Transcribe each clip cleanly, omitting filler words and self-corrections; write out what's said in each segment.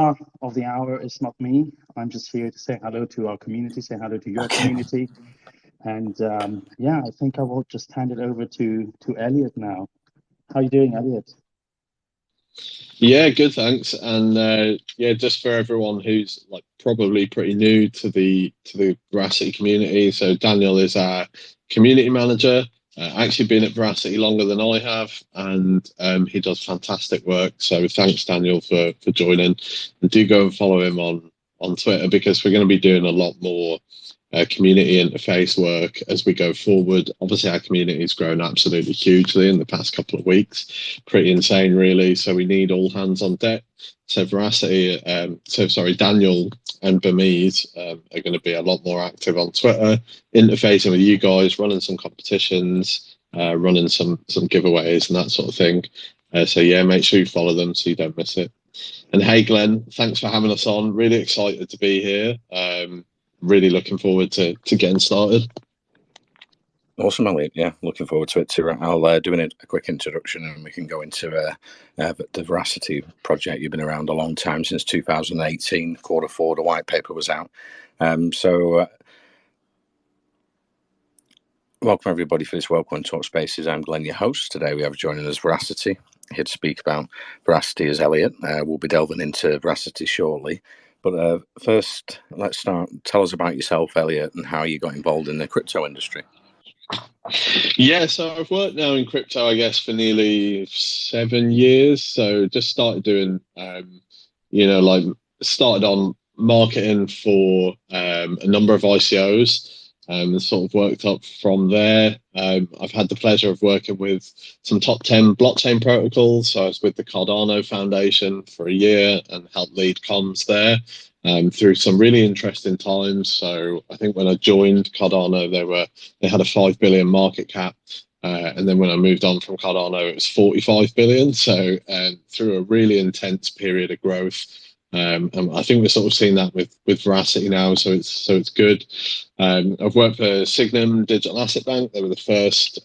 part of the hour is not me. I'm just here to say hello to our community, say hello to your community. And yeah, I think I will just hand it over to Elliot now. How are you doing, Elliot? Yeah, good, thanks. And yeah, just for everyone who's like probably pretty new to the Veracity community, so Daniel is our community manager. Actually been at Veracity longer than I have, and he does fantastic work. So thanks, Daniel, for joining. And do go and follow him on Twitter, because we're going to be doing a lot more community interface work as we go forward. Obviously, our community has grown absolutely hugely in the past couple of weeks. Pretty insane, really. So we need all hands on deck. So Veracity, Daniel and Burmese are going to be a lot more active on Twitter, interfacing with you guys, running some competitions, running some giveaways and that sort of thing. So yeah, make sure you follow them so you don't miss it. And hey, Glenn, thanks for having us on. Really excited to be here. Really looking forward to getting started. Awesome, Elliot. Yeah, looking forward to it too. I'll do a quick introduction and we can go into the Veracity project. You've been around a long time, since 2018, Q4, the white paper was out. Welcome everybody for this Welcome Talk Spaces. I'm Glenn, your host. Today we have joining us Veracity. Here to speak about Veracity is Elliot. We'll be delving into Veracity shortly. But first, let's start. Tell us about yourself, Elliot, and how you got involved in the crypto industry. Yeah, so I've worked now in crypto, I guess, for nearly 7 years. So just started doing, started on marketing for a number of ICOs. And sort of worked up from there. I've had the pleasure of working with some top 10 blockchain protocols. So I was with the Cardano Foundation for a year and helped lead comms there through some really interesting times. So I think when I joined Cardano, they had a 5 billion market cap. And then when I moved on from Cardano, it was 45 billion. So through a really intense period of growth. And I think we're sort of seeing that with Veracity now, so it's good. I've worked for Signum Digital Asset Bank. They were the first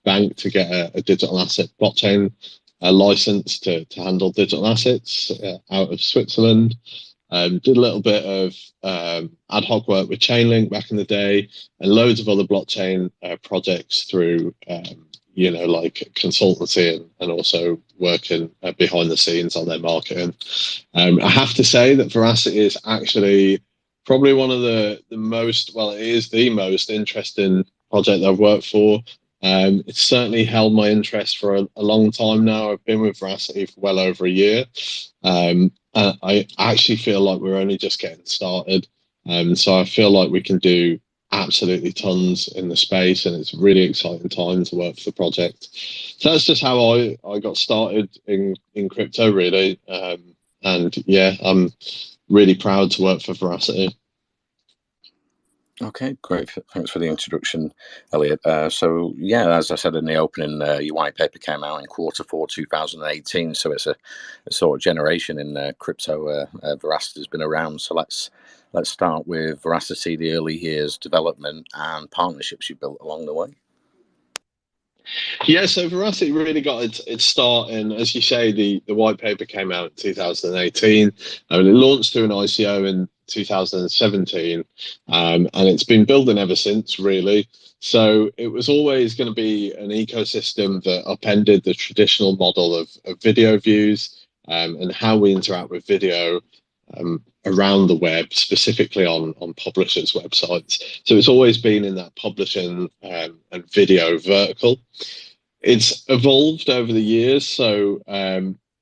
bank to get a digital asset blockchain license to handle digital assets out of Switzerland. Did a little bit of ad hoc work with Chainlink back in the day, and loads of other blockchain projects through like consultancy and also working behind the scenes on their marketing. I have to say that Veracity is actually probably one of the most, well, it is the most interesting project that I've worked for. It's certainly held my interest for a long time now. I've been with Veracity for well over a year. I actually feel like we're only just getting started. So I feel like we can do absolutely tons in the space, and it's a really exciting time to work for the project. So that's just how I got started in crypto, really. And yeah, I'm really proud to work for Veracity. Okay, great. Thanks for the introduction, Elliot. So yeah, as I said in the opening, your white paper came out in Q4 2018. So it's a sort of generation in crypto. Veracity has been around. So let's start with Veracity, the early years, development and partnerships you built along the way. Yeah, so Veracity really got its start in, as you say, the white paper came out in 2018. It launched through an ICO in 2017, and it's been building ever since, really. So it was always going to be an ecosystem that upended the traditional model of video views and how we interact with video around the web, specifically on publishers' websites. So it's always been in that publishing and video vertical. It's evolved over the years. So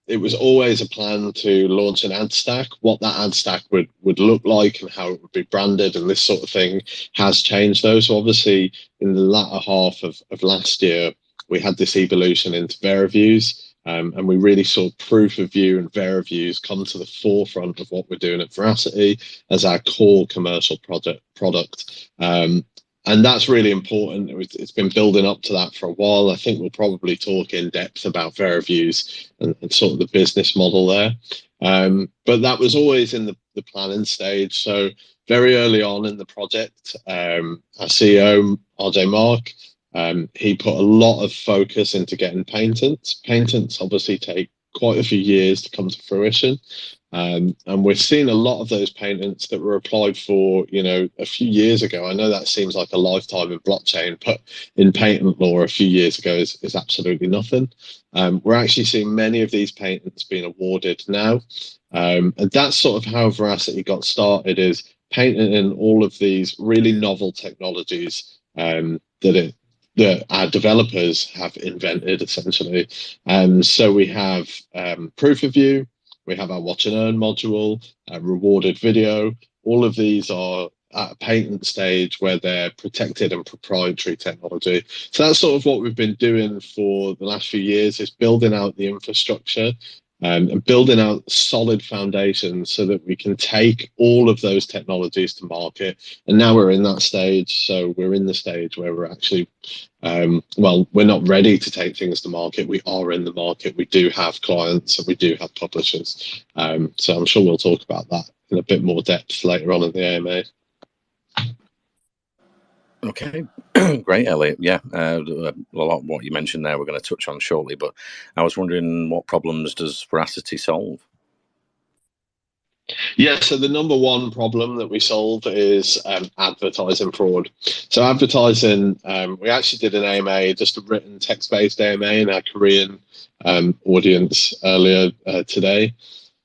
it was always a plan to launch an ad stack. What that ad stack would look like and how it would be branded and this sort of thing has changed, though. So obviously in the latter half of last year, we had this evolution into Vera Views. And we really saw proof of view and Vera Views come to the forefront of what we're doing at Veracity as our core commercial product. And that's really important. It's been building up to that for a while. I think we'll probably talk in depth about Vera Views and sort of the business model there. But that was always in the planning stage. So very early on in the project, our CEO, RJ Mark, he put a lot of focus into getting patents. Patents obviously take quite a few years to come to fruition. And we're seeing a lot of those patents that were applied for, a few years ago. I know that seems like a lifetime in blockchain, but in patent law, a few years ago is absolutely nothing. We're actually seeing many of these patents being awarded now. And that's sort of how Verasity got started, is patenting all of these really novel technologies that our developers have invented, essentially. So we have proof of view, we have our watch and earn module, rewarded video. All of these are at a patent stage where they're protected and proprietary technology. So that's sort of what we've been doing for the last few years, is building out the infrastructure and building out solid foundations so that we can take all of those technologies to market. And now we're in that stage. So we're in the stage where we're actually, we're not ready to take things to market. We are in the market. We do have clients and we do have publishers. So I'm sure we'll talk about that in a bit more depth later on in the AMA. Okay, great, Elliot. Yeah, a lot of what you mentioned there we're going to touch on shortly, but I was wondering, what problems does Verasity solve? Yeah, so the number one problem that we solve is advertising fraud. So advertising, we actually did an AMA, just a written text-based AMA in our Korean audience earlier today.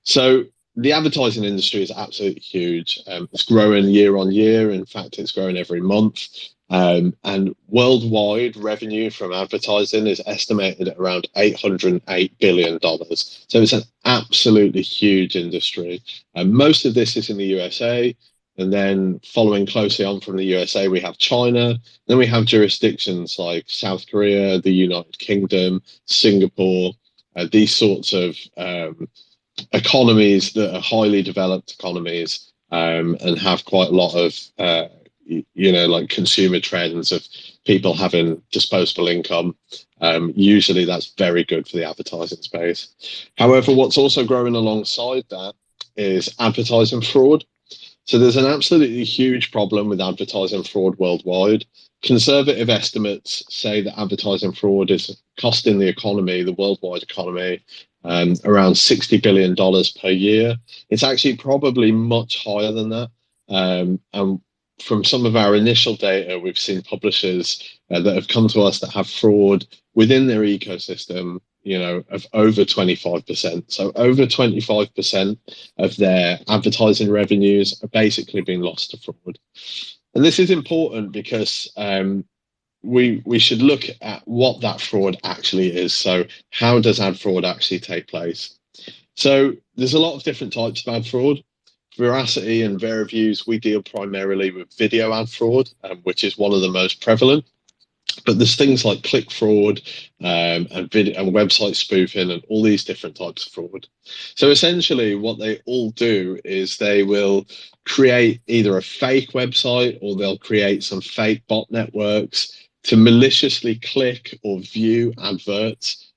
So the advertising industry is absolutely huge. It's growing year on year. In fact, it's growing every month. And worldwide revenue from advertising is estimated at around $808 billion. So it's an absolutely huge industry. Most of this is in the USA. And then following closely on from the USA, we have China. Then we have jurisdictions like South Korea, the United Kingdom, Singapore, these sorts of economies that are highly developed economies and have quite a lot of like consumer trends of people having disposable income. Usually that's very good for the advertising space. However, what's also growing alongside that is advertising fraud. So there's an absolutely huge problem with advertising fraud worldwide. Conservative estimates say that advertising fraud is costing the economy, the worldwide economy, around $60 billion per year. It's actually probably much higher than that. And from some of our initial data, we've seen publishers that have come to us that have fraud within their ecosystem, of over 25%. So over 25% of their advertising revenues are basically being lost to fraud. And this is important because we should look at what that fraud actually is. So how does ad fraud actually take place? So there's a lot of different types of ad fraud. Verasity and VeraViews, we deal primarily with video ad fraud, which is one of the most prevalent. But there's things like click fraud and video and website spoofing and all these different types of fraud. So essentially what they all do is they will create either a fake website or they'll create some fake bot networks to maliciously click or view adverts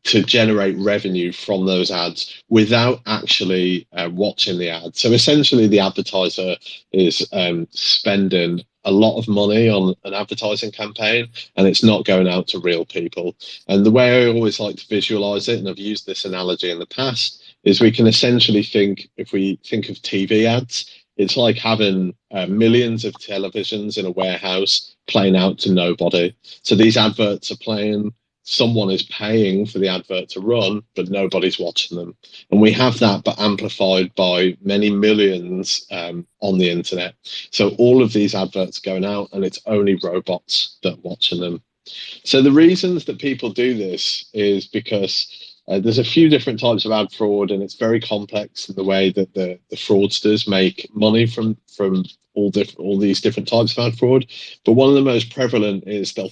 to generate revenue from those ads without actually watching the ad. So essentially the advertiser is spending a lot of money on an advertising campaign and it's not going out to real people. And the way I always like to visualize it, and I've used this analogy in the past, is we can essentially think, if we think of TV ads, it's like having millions of televisions in a warehouse playing out to nobody. So these adverts are playing, someone is paying for the advert to run, but nobody's watching them. And we have that, but amplified by many millions on the internet. So all of these adverts are going out and it's only robots that are watching them. So the reasons that people do this is because there's a few different types of ad fraud, and it's very complex in the way that the fraudsters make money from all these different types of ad fraud. But one of the most prevalent is they'll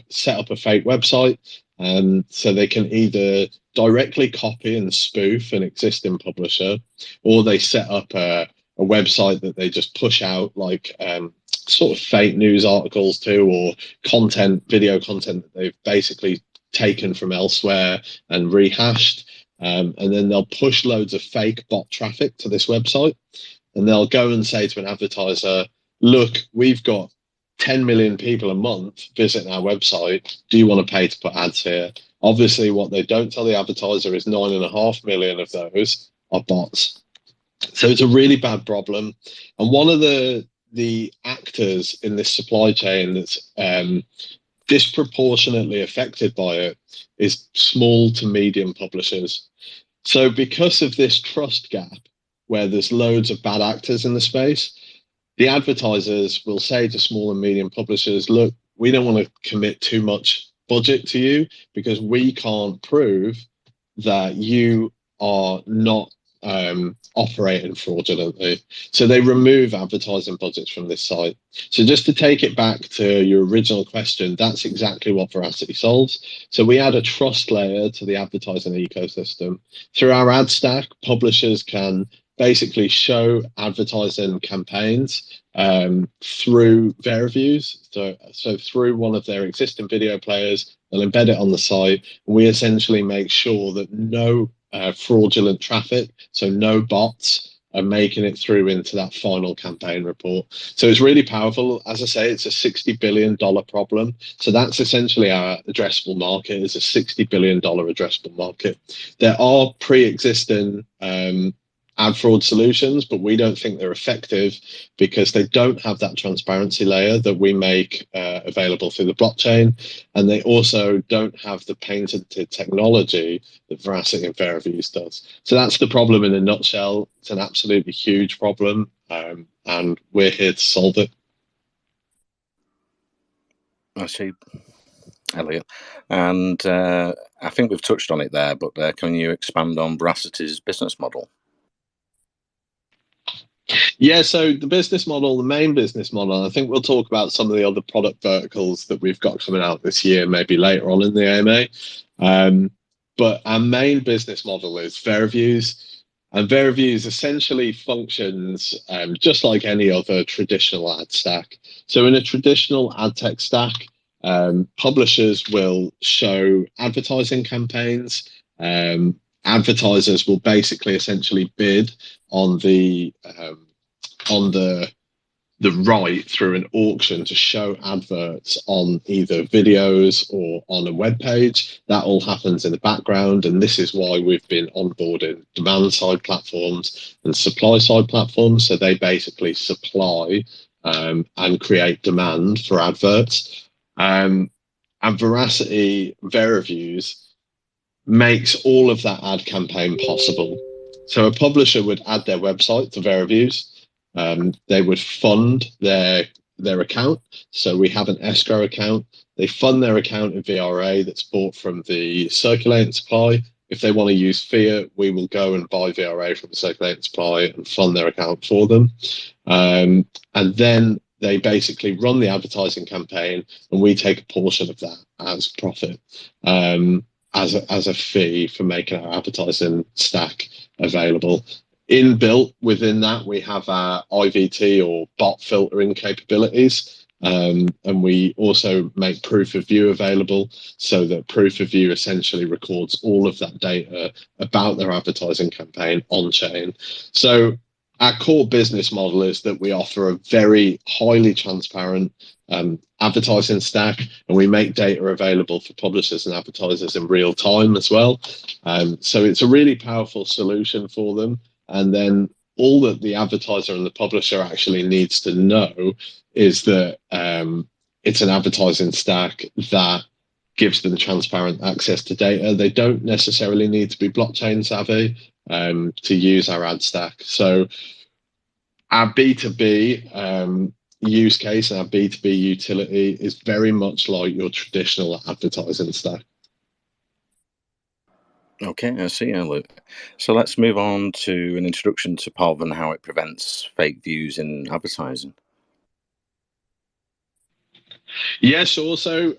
set up a fake website, and so they can either directly copy and spoof an existing publisher, or they set up a website that they just push out like sort of fake news articles to, or video content that they've basically taken from elsewhere and rehashed. And then they'll push loads of fake bot traffic to this website. And they'll go and say to an advertiser, look, we've got 10 million people a month visiting our website. Do you want to pay to put ads here? Obviously, what they don't tell the advertiser is 9.5 million of those are bots. So it's a really bad problem. And one of the actors in this supply chain that's disproportionately affected by it is small to medium publishers. So because of this trust gap, where there's loads of bad actors in the space, the advertisers will say to small and medium publishers, look, we don't want to commit too much budget to you because we can't prove that you are not operating fraudulently. So they remove advertising budgets from this site. So just to take it back to your original question, that's exactly what Verasity solves. So we add a trust layer to the advertising ecosystem. Through our ad stack, publishers can basically show advertising campaigns through Vera views. So through one of their existing video players, they'll embed it on the site. We essentially make sure that no fraudulent traffic, so no bots, are making it through into that final campaign report. So it's really powerful. As I say, it's a $60 billion problem. So that's essentially our addressable market, is a $60 billion addressable market. There are pre-existing ad fraud solutions, but we don't think they're effective because they don't have that transparency layer that we make available through the blockchain. And they also don't have the patented technology that Veracity and Veraviews does. So that's the problem in a nutshell. It's an absolutely huge problem, and we're here to solve it. I see, Elliot. And I think we've touched on it there, but can you expand on Veracity's business model? Yeah, so the business model, the main business model, I think we'll talk about some of the other product verticals that we've got coming out this year, maybe later on in the AMA. But our main business model is Veraviews. And Veraviews essentially functions just like any other traditional ad stack. So in a traditional ad tech stack, publishers will show advertising campaigns. Advertisers will basically essentially bid on the right through an auction to show adverts on either videos or on a web page. That all happens in the background, and this is why we've been onboarding demand side platforms and supply side platforms. So they basically supply and create demand for adverts. And Veracity Veraviews makes all of that ad campaign possible. So a publisher would add their website to Veraviews. They would fund their account. So we have an escrow account. They fund their account in VRA that's bought from the circulating supply. If they want to use fiat, we will go and buy VRA from the circulating supply and fund their account for them. And then they basically run the advertising campaign, and we take a portion of that as profit, as a fee for making our advertising stack available. Inbuilt within that, we have our IVT or bot filtering capabilities. And we also make proof of view available, so that proof of view essentially records all of that data about their advertising campaign on chain. So our core business model is that we offer a very highly transparent advertising stack, and we make data available for publishers and advertisers in real time as well. So it's a really powerful solution for them. And then all that the advertiser and the publisher actually needs to know is that it's an advertising stack that gives them transparent access to data. They don't necessarily need to be blockchain savvy to use our ad stack. So our B2B use case and our B2B utility is very much like your traditional advertising stack. Okay, I see, Elliot. So let's move on to an introduction to POV and how it prevents fake views in advertising. Yeah, sure. So,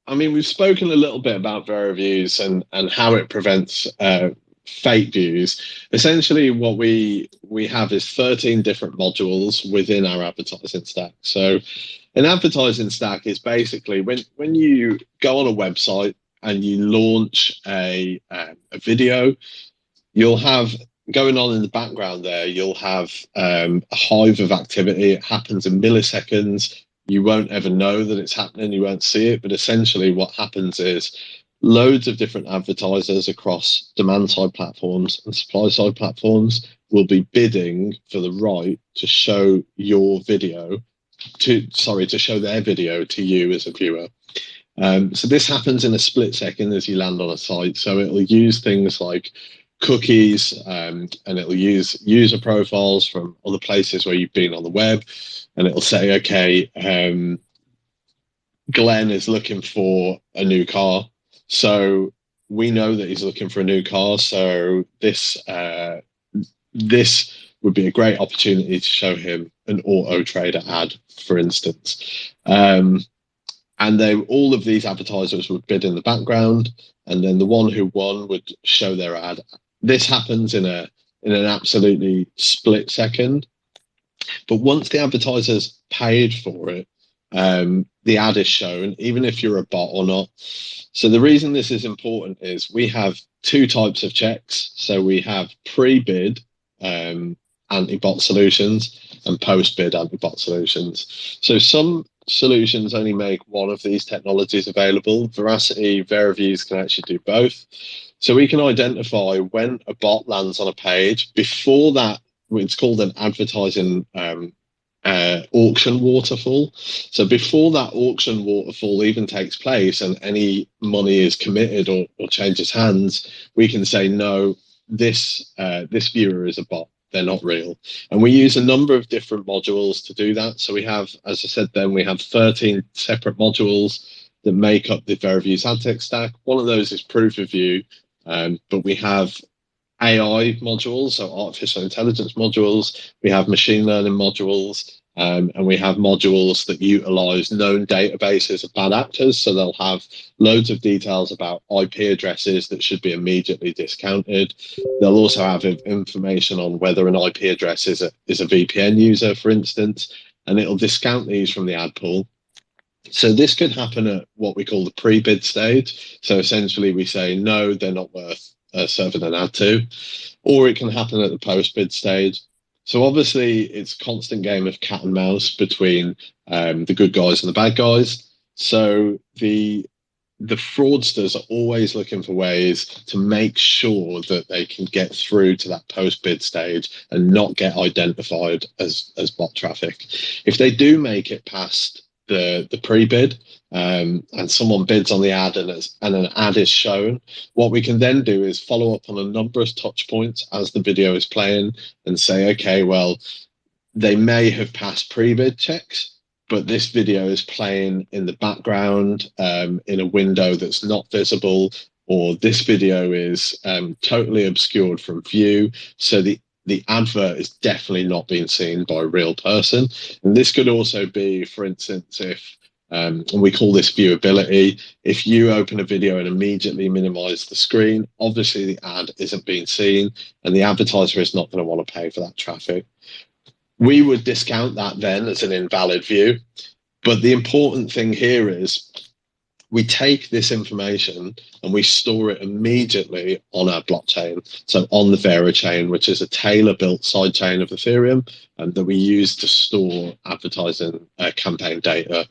I mean, we've spoken a little bit about Veraviews and how it prevents fake views. Essentially, what we have is 13 different modules within our advertising stack. So an advertising stack is basically when you go on a website and you launch a video, you'll have going on in the background there, you'll have a hive of activity. It happens in milliseconds. You won't ever know that it's happening. You won't see it. But essentially what happens is loads of different advertisers across demand side platforms and supply side platforms will be bidding for the right to show your video to show their video to you as a viewer. So this happens in a split second as you land on a site. So it'll use things like cookies, and it'll use user profiles from other places where you've been on the web, and it'll say, okay, Glenn is looking for a new car. So we know that he's looking for a new car. So this would be a great opportunity to show him an Auto Trader ad, for instance. And all of these advertisers would bid in the background, and then the one who won would show their ad. This happens in an absolutely split second. But once the advertisers paid for it, the ad is shown, even if you're a bot or not. So the reason this is important is we have two types of checks. So we have pre-bid anti-bot solutions and post-bid anti-bot solutions. So some solutions only make one of these technologies available. Verasity, VeraViews can actually do both. So we can identify when a bot lands on a page before that. It's called an advertising auction waterfall. So before that auction waterfall even takes place and any money is committed or changes hands, we can say, no, this viewer is a bot. They're not real. And we use a number of different modules to do that. So we have, as I said then, we have 13 separate modules that make up the VeraViews ad tech stack. One of those is proof of view, but we have AI modules, so artificial intelligence modules. We have machine learning modules, and we have modules that utilize known databases of bad actors. So they'll have loads of details about IP addresses that should be immediately discounted. They'll also have information on whether an IP address is a VPN user, for instance, and it'll discount these from the ad pool. So this could happen at what we call the pre-bid stage. So essentially we say, no, they're not worth serving an ad to, or it can happen at the post-bid stage. So obviously it's a constant game of cat and mouse between the good guys and the bad guys. So the fraudsters are always looking for ways to make sure that they can get through to that post-bid stage and not get identified as bot traffic. If they do make it past the pre-bid and someone bids on the ad and an ad is shown, what we can then do is follow up on a number of touch points as the video is playing and say, okay, well, they may have passed pre-bid checks, but this video is playing in the background in a window that's not visible, or this video is totally obscured from view. So the advert is definitely not being seen by a real person. And this could also be, for instance, if, and we call this viewability, if you open a video and immediately minimize the screen, obviously the ad isn't being seen and the advertiser is not going to want to pay for that traffic. We would discount that then as an invalid view. But the important thing here is we take this information and we store it immediately on our blockchain. So on the Vera chain, which is a Taylor-built sidechain of Ethereum, and that we use to store advertising campaign data.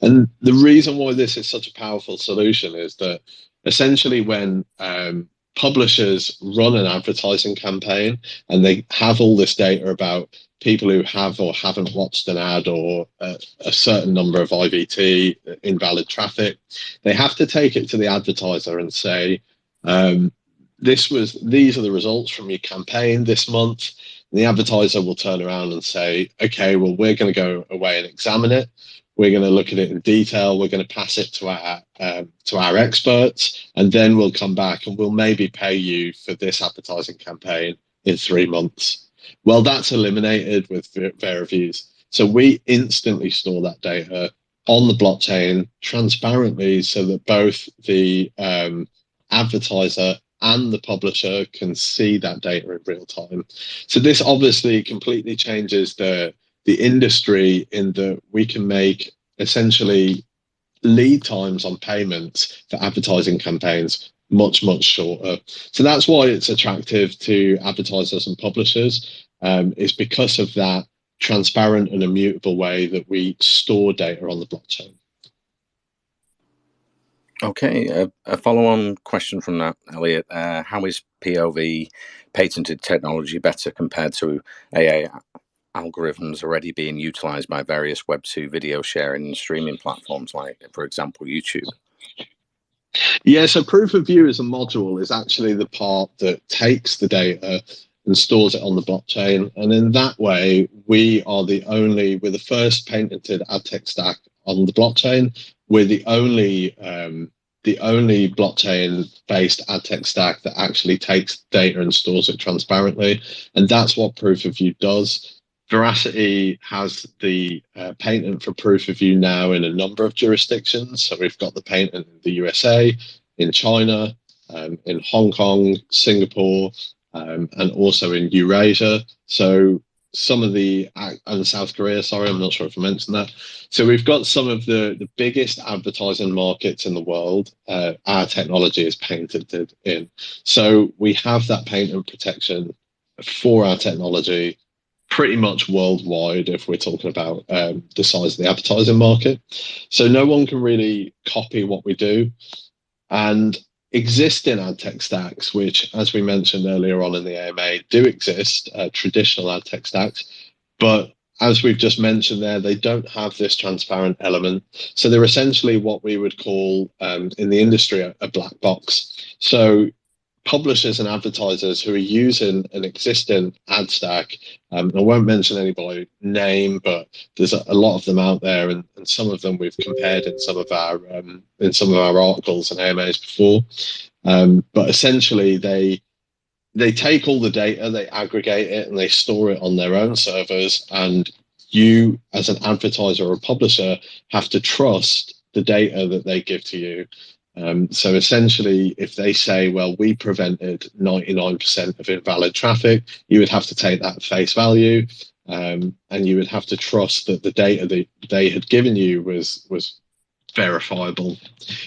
And the reason why this is such a powerful solution is that essentially when publishers run an advertising campaign and they have all this data about people who have or haven't watched an ad or a certain number of IVT, invalid traffic, they have to take it to the advertiser and say, these are the results from your campaign this month. And the advertiser will turn around and say, okay, well, we're going to go away and examine it. We're going to look at it in detail. We're going to pass it to our experts, and then we'll come back and we'll maybe pay you for this advertising campaign in 3 months. Well, that's eliminated with VeraViews. So we instantly store that data on the blockchain transparently so that both the advertiser and the publisher can see that data in real time. So this obviously completely changes the industry in that we can make essentially lead times on payments for advertising campaigns much, much shorter. So that's why it's attractive to advertisers and publishers, is because of that transparent and immutable way that we store data on the blockchain. Okay, a follow-on question from that, Elliot. How is POV patented technology better compared to AI algorithms already being utilized by various Web2 video sharing and streaming platforms like, for example, YouTube? Yeah, so proof of view as a module is actually the part that takes the data and stores it on the blockchain. And in that way, we're the first patented ad tech stack on the blockchain. We're the only blockchain-based ad tech stack that actually takes data and stores it transparently. And that's what proof of view does. Verasity has the patent for proof of view now in a number of jurisdictions. So we've got the patent in the USA, in China, in Hong Kong, Singapore, and also in Eurasia. So and South Korea, sorry, I'm not sure if I mentioned that. So we've got some of the biggest advertising markets in the world. Our technology is patented in. So we have that patent protection for our technology pretty much worldwide if we're talking about the size of the advertising market. So no one can really copy what we do. And existing ad tech stacks, which, as we mentioned earlier on in the AMA, do exist, traditional ad tech stacks, but as we've just mentioned there, they don't have this transparent element. So they're essentially what we would call in the industry a black box. So publishers and advertisers who are using an existing ad stack, I won't mention anybody's name, but there's a lot of them out there, and some of them we've compared in some of our articles and AMAs before. But essentially, they take all the data, they aggregate it, and they store it on their own servers. And you, as an advertiser or a publisher, have to trust the data that they give to you. So essentially, if they say, well, we prevented 99% of invalid traffic, you would have to take that at face value, and you would have to trust that the data that they had given you was verifiable.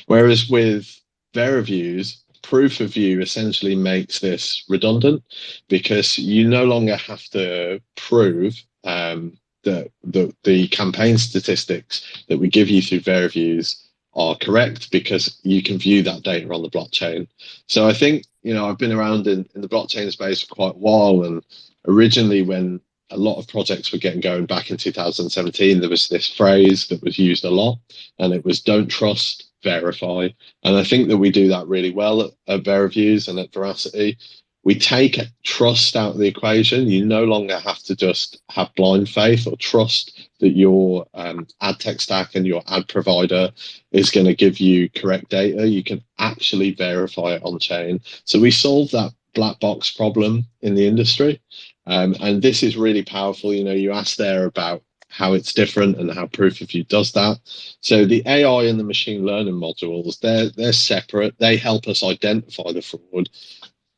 Whereas with VeraViews, proof of view essentially makes this redundant, because you no longer have to prove that the campaign statistics that we give you through VeraViews are correct, because you can view that data on the blockchain. So I think, I've been around in the blockchain space for quite a while, and originally when a lot of projects were getting going back in 2017, there was this phrase that was used a lot, and it was don't trust, verify. And I think that we do that really well at VeraViews and at Veracity. We take trust out of the equation. You no longer have to just have blind faith or trust that your ad tech stack and your ad provider is going to give you correct data. You can actually verify it on chain. So we solve that black box problem in the industry. And this is really powerful. You asked there about how it's different and how proof of view does that. So the AI and the machine learning modules, they're separate. They help us identify the fraud.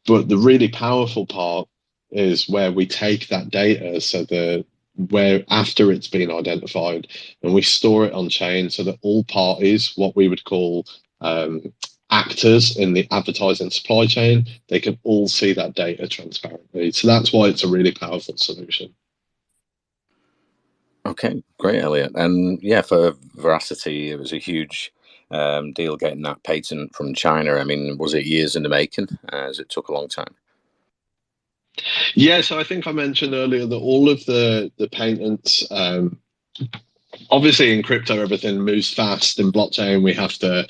But the really powerful part is where we take that data, where after it's been identified, and we store it on chain so that all parties, what we would call actors in the advertising supply chain, they can all see that data transparently. So that's why it's a really powerful solution. Okay, great, Elliot. And yeah, for Veracity, it was a huge deal getting that patent from China. I mean, was it years in the making, as it took a long time? Yeah, so I think I mentioned earlier that all of the patents, obviously in crypto, everything moves fast. In blockchain, we have to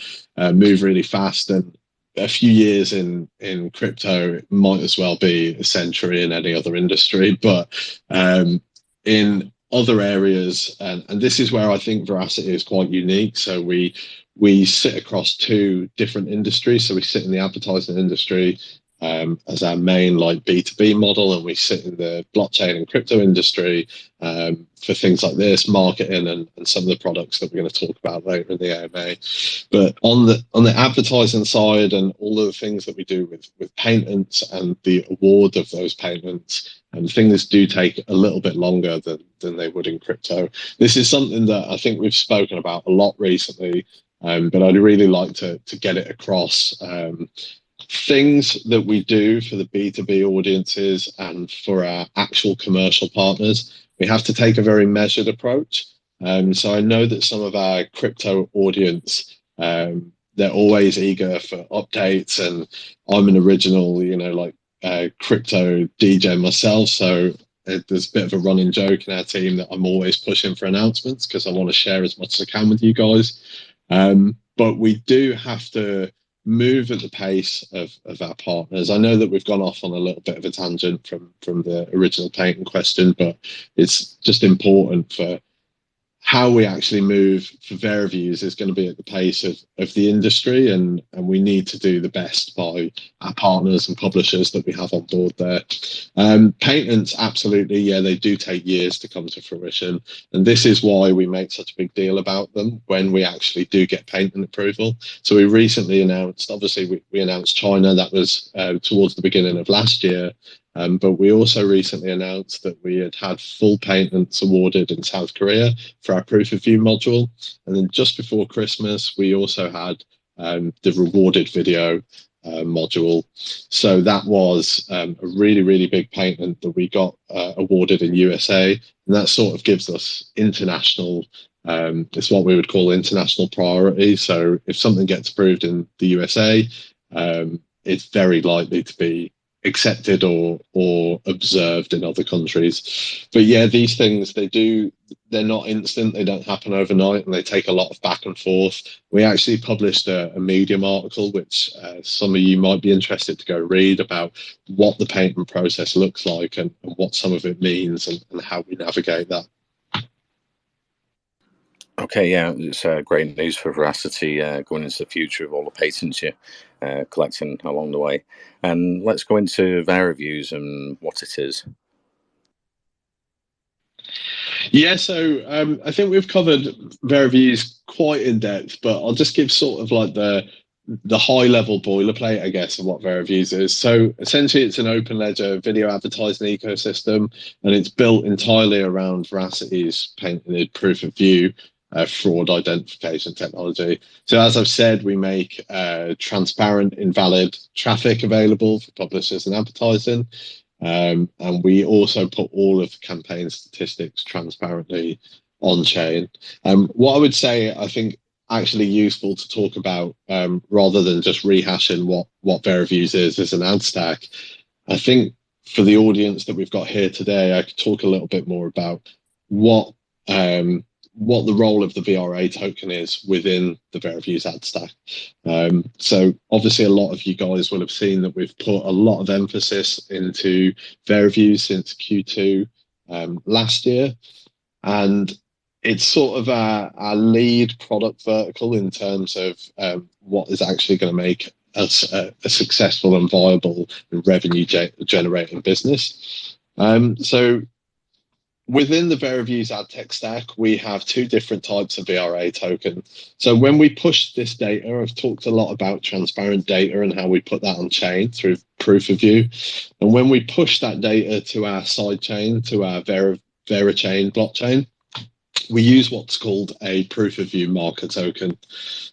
move really fast. And a few years in crypto might as well be a century in any other industry. But in other areas, and this is where I think Veracity is quite unique. So we sit across two different industries. So we sit in the advertising industry as our main B2B model, and we sit in the blockchain and crypto industry for things like this, marketing and some of the products that we're going to talk about later in the AMA. But on the advertising side and all of the things that we do with patents and the award of those patents, and things do take a little bit longer than they would in crypto. This is something that I think we've spoken about a lot recently, but I'd really like to get it across. Things that we do for the B2B audiences and for our actual commercial partners, we have to take a very measured approach. So I know that some of our crypto audience, they're always eager for updates, and I'm an original, crypto DJ myself, so there's a bit of a running joke in our team that I'm always pushing for announcements because I want to share as much as I can with you guys. But we do have to move at the pace of our partners. I know that we've gone off on a little bit of a tangent from the original patent question, but it's just important for how we actually move for VeraViews is going to be at the pace of the industry, and we need to do the best by our partners and publishers that we have on board there. Patents, absolutely, yeah, they do take years to come to fruition, and this is why we make such a big deal about them when we actually do get patent approval. So we recently announced, obviously we announced China, that was towards the beginning of last year. But we also recently announced that we had full patents awarded in South Korea for our proof of view module. And then just before Christmas, we also had the rewarded video module. So that was a really, really big patent that we got awarded in USA. And that sort of gives us international, it's what we would call international priority. So if something gets approved in the USA, it's very likely to be accepted or observed in other countries. But yeah, these things, they're not instant, they don't happen overnight, and they take a lot of back and forth. We actually published a Medium article, which some of you might be interested to go read, about what the patent process looks like and what some of it means and how we navigate that. Okay, yeah, it's great news for Veracity going into the future of all the patents you're collecting along the way. And let's go into VeraViews and what it is. Yeah, so I think we've covered VeraViews quite in depth, but I'll just give sort of like the high level boilerplate, I guess, of what VeraViews is. So essentially it's an open ledger video advertising ecosystem, and it's built entirely around Veracity's patented proof of view fraud identification technology. So as I've said, we make transparent, invalid traffic available for publishers and advertising. And we also put all of the campaign statistics transparently on chain. What I would say, I think, actually useful to talk about, rather than just rehashing what VeraViews is as an ad stack, I think for the audience that we've got here today, I could talk a little bit more about what the role of the VRA token is within the VeraViews ad stack. So obviously a lot of you guys will have seen that we've put a lot of emphasis into VeraViews since Q2 last year, and it's sort of our lead product vertical in terms of what is actually going to make us a successful and viable and revenue generating business. So within the VeraViews ad tech stack, we have two different types of VRA token. So when we push this data, I've talked a lot about transparent data and how we put that on chain through proof of view. And when we push that data to our side chain, to our Vera chain blockchain, we use what's called a proof of view marker token.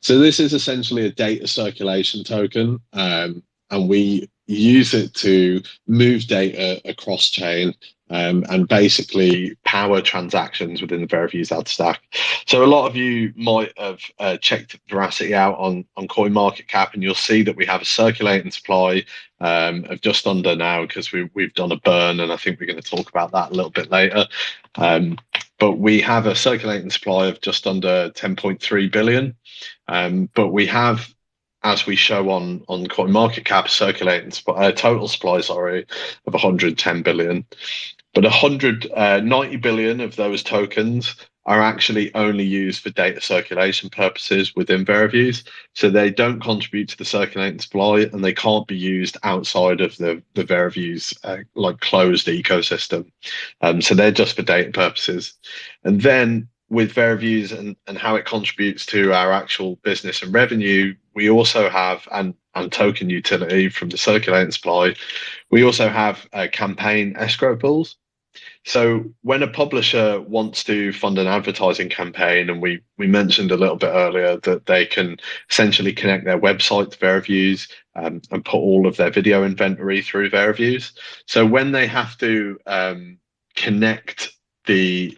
So this is essentially a data circulation token, and we use it to move data across chain and basically power transactions within the VeraViews ad stack. So a lot of you might have checked Veracity out on CoinMarketCap, and you'll see that we have a circulating supply of just under now, because we've done a burn, and I think we're going to talk about that a little bit later. But we have a circulating supply of just under 10.3 billion. But we have, as we show on CoinMarketCap, circulating total supply, of 110 billion. But 190 billion of those tokens are actually only used for data circulation purposes within VeraViews. So they don't contribute to the circulating supply, and they can't be used outside of the VeraViews like closed ecosystem. So they're just for data purposes. And then with VeraViews and how it contributes to our actual business and revenue, we also have, and token utility from the circulating supply, we also have campaign escrow pools. So when a publisher wants to fund an advertising campaign, and we mentioned a little bit earlier that they can essentially connect their website to VeraViews and put all of their video inventory through VeraViews. So when they have to connect the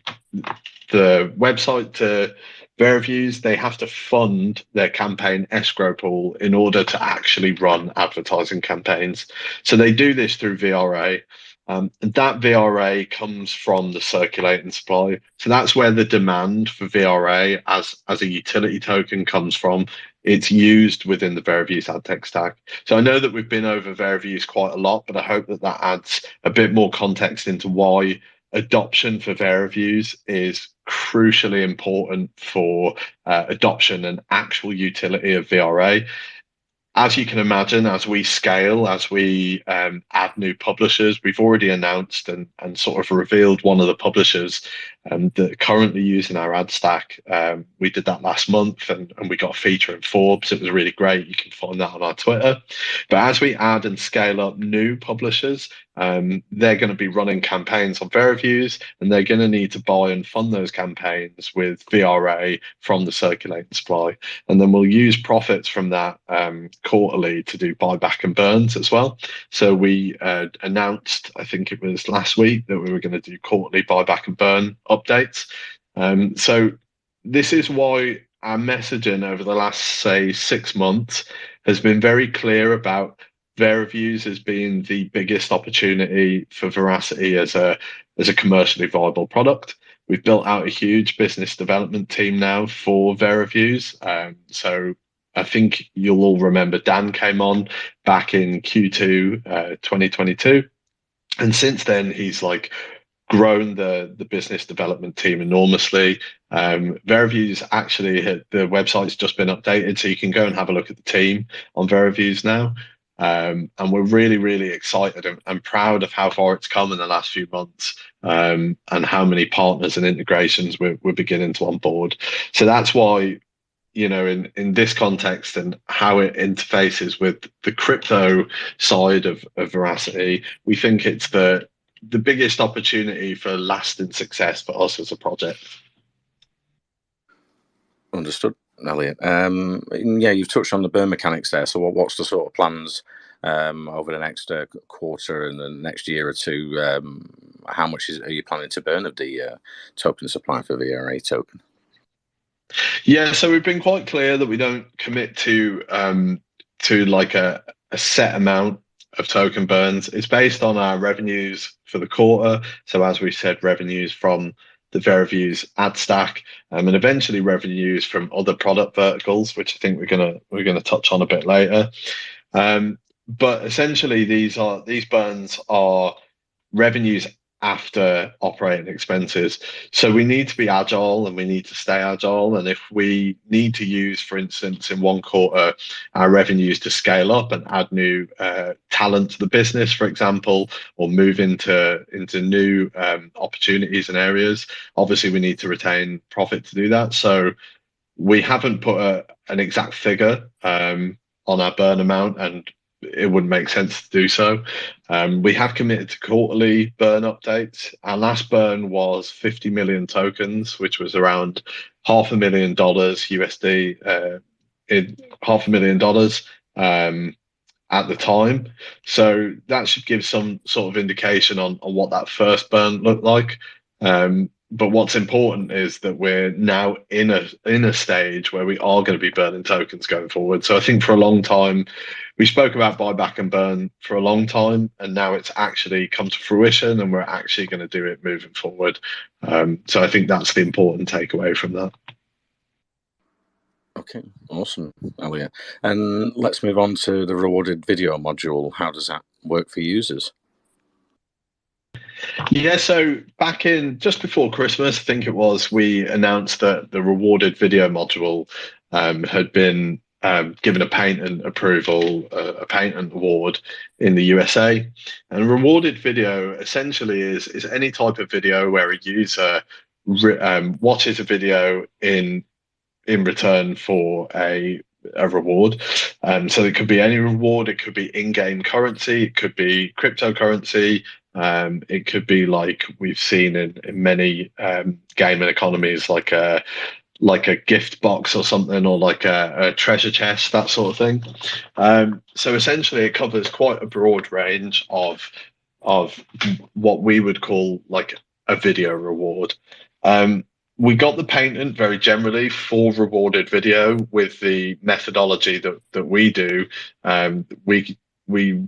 website to VeraViews, they have to fund their campaign escrow pool in order to actually run advertising campaigns. So they do this through VRA. And that VRA comes from the circulating supply. So that's where the demand for VRA as a utility token comes from. It's used within the VeraViews ad tech stack. So I know that we've been over VeraViews quite a lot, but I hope that that adds a bit more context into why adoption for VeraViews is crucially important for adoption and actual utility of VRA. As you can imagine, as we scale, as we add new publishers, we've already announced and sort of revealed one of the publishers that are currently using our ad stack. We did that last month and we got a feature in Forbes. It was really great. You can find that on our Twitter. But as we add and scale up new publishers, they're going to be running campaigns on VeraViews, and they're going to need to buy and fund those campaigns with VRA from the circulating supply. And then we'll use profits from that quarterly to do buyback and burns as well. So we announced, I think it was last week, that we were going to do quarterly buyback and burn updates. So this is why our messaging over the last, say, 6 months has been very clear about VeraViews as being the biggest opportunity for Verasity as a commercially viable product. We've built out a huge business development team now for VeraViews. So I think you'll all remember Dan came on back in Q2 2022. And since then, he's like grown the business development team enormously. VeraViews actually, the website's just been updated, so you can go and have a look at the team on VeraViews now. And we're really, really excited and proud of how far it's come in the last few months, and how many partners and integrations we're beginning to onboard. So that's why, you know, in this context and how it interfaces with the crypto side of Verasity, we think it's the biggest opportunity for lasting success for us as a project. Understood, Elliot. Yeah, you've touched on the burn mechanics there. So what's the sort of plans over the next quarter and the next year or two? How much are you planning to burn of the token supply for VRA token? Yeah, so we've been quite clear that we don't commit to like a set amount of token burns. It's based on our revenues for the quarter. So as we said, revenues from the VeraViews ad stack, and eventually revenues from other product verticals, which I think we're gonna touch on a bit later. But essentially, these burns are revenues after operating expenses. So we need to be agile and we need to stay agile. And if we need to use, for instance, in one quarter, our revenues to scale up and add new talent to the business, for example, or move into new opportunities and areas, obviously we need to retain profit to do that. So we haven't put an exact figure on our burn amount, and it wouldn't make sense to do so. We have committed to quarterly burn updates. Our last burn was 50 million tokens, which was around $500,000 USD, $500,000 at the time. So that should give some sort of indication on what that first burn looked like. But what's important is that we're now in a stage where we are going to be burning tokens going forward. So I think for a long time, we spoke about buyback and burn for a long time, and now it's actually come to fruition, and we're actually going to do it moving forward. So I think that's the important takeaway from that. Okay, awesome, Elliot. And let's move on to the rewarded video module. How does that work for users? Yeah, so back in just before Christmas, I think it was, we announced that the rewarded video module had been given a patent approval, a patent award in the USA. And rewarded video essentially is any type of video where a user watches a video in return for a reward. So it could be any reward. It could be in-game currency. It could be cryptocurrency. It could be like we've seen in many gaming economies, like a gift box or something, or like a treasure chest, that sort of thing. So essentially, it covers quite a broad range of what we would call like a video reward. we got the patent very generally for rewarded video with the methodology that we do. We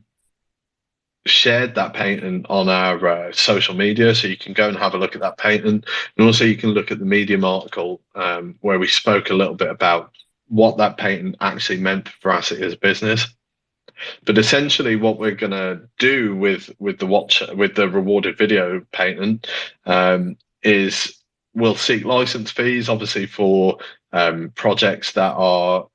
shared that patent on our social media, so you can go and have a look at that patent, and also you can look at the Medium article where we spoke a little bit about what that patent actually meant for Verasity as a business. But essentially, what we're going to do with the rewarded video patent is we'll seek license fees, obviously, for projects that are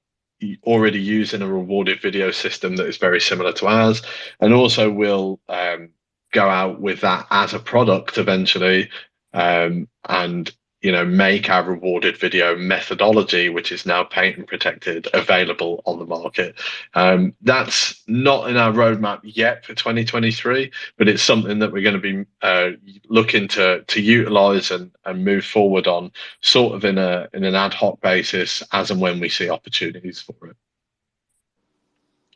already using a rewarded video system that is very similar to ours, and also we'll go out with that as a product eventually, and make our rewarded video methodology, which is now patent protected, available on the market. That's not in our roadmap yet for 2023, but it's something that we're going to be looking to utilize and move forward on, sort of in an ad hoc basis as and when we see opportunities for it.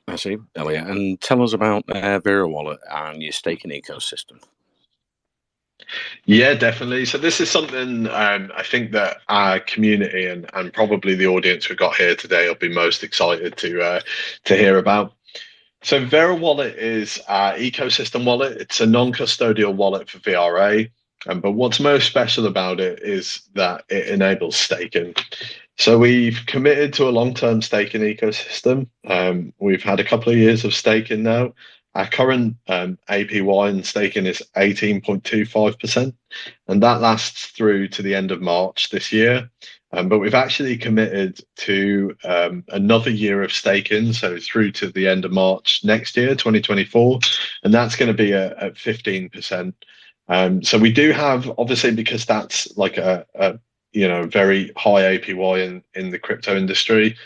I see, Elliot. And tell us about Vera Wallet and your staking ecosystem. Yeah, definitely. So this is something I think that our community and probably the audience we've got here today will be most excited to hear about. So Vera Wallet is our ecosystem wallet. It's a non-custodial wallet for VRA. But what's most special about it is that it enables staking. So we've committed to a long-term staking ecosystem. We've had a couple of years of staking now. Our current APY in staking is 18.25%, and that lasts through to the end of March this year. But we've actually committed to another year of staking, so through to the end of March next year, 2024, and that's going to be at 15%. So we do have, obviously, because that's like a very high APY in the crypto industry.